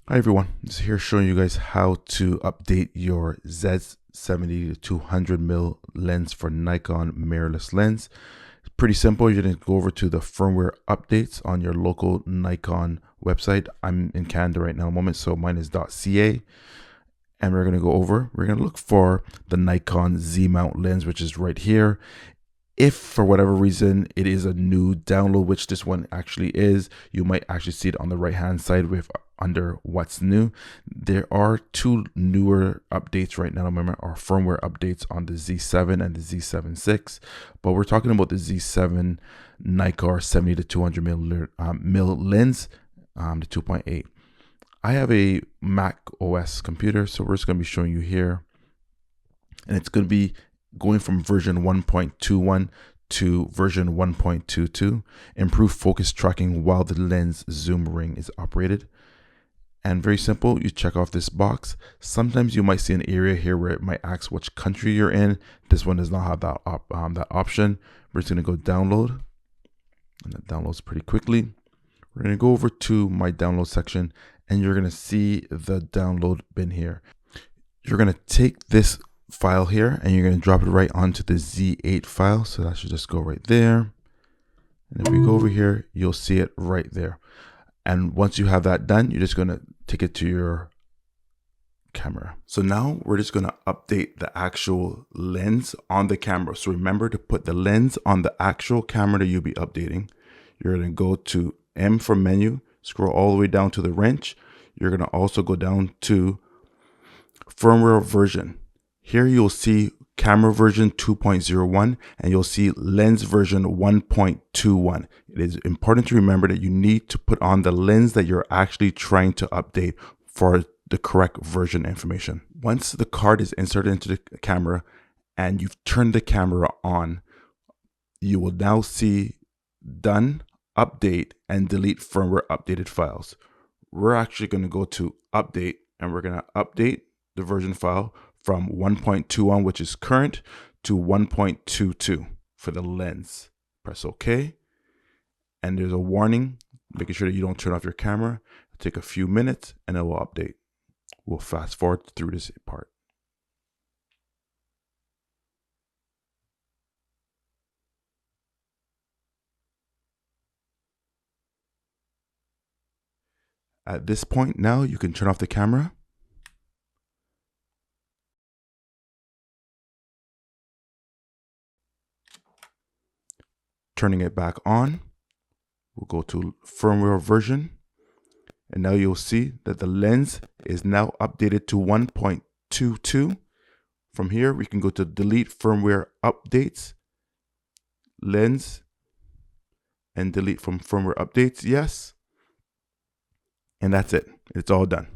Hi everyone, this is here showing you guys how to update your Z70 to 200 mil lens for Nikon mirrorless lens. It's pretty simple. You're going to go over to the firmware updates on your local Nikon website. I'm in Canada right now at the moment, so mine is .ca. And we're going to look for the Nikon Z mount lens, which is right here. If for whatever reason it is a new download, which this one actually is, you might actually see it on the right hand side with under what's new. There are two newer updates right now. Remember, our firmware updates on the Z7 and the Z7 VI, but we're talking about the Z7 Nikon 70 to 200 mil lens, the 2.8. I have a Mac OS computer, so we're just going to be showing you here, and it's going to be going from version 1.21 to version 1.22, improve focus tracking while the lens zoom ring is operated. And very simple, you check off this box. Sometimes you might see an area here where it might ask which country you're in. This one does not have that, that option. We're just gonna go download, and that downloads pretty quickly. We're gonna go over to my download section, and you're gonna see the download bin here. You're gonna take this file here and you're going to drop it right onto the Z8 file. So that should just go right there. And if we go over here, you'll see it right there. And once you have that done, you're just going to take it to your camera. So now we're just going to update the actual lens on the camera. So remember to put the lens on the actual camera that you'll be updating. You're going to go to M for menu, scroll all the way down to the wrench. You're going to also go down to firmware version. Here you'll see camera version 2.01 and you'll see lens version 1.21. It is important to remember that you need to put on the lens that you're actually trying to update for the correct version information. Once the card is inserted into the camera and you've turned the camera on, you will now see done, update, and delete firmware updated files. We're actually going to go to update and we're going to update the version file from 1.21, which is current, to 1.22 for the lens. Press OK. And there's a warning, making sure that you don't turn off your camera. It'll take a few minutes and it will update. We'll fast forward through this part. At this point now, you can turn off the camera. Turning it back on, we'll go to firmware version, and now you'll see that the lens is now updated to 1.22. From here, we can go to delete firmware updates, lens, and delete from firmware updates, yes. And that's it. It's all done.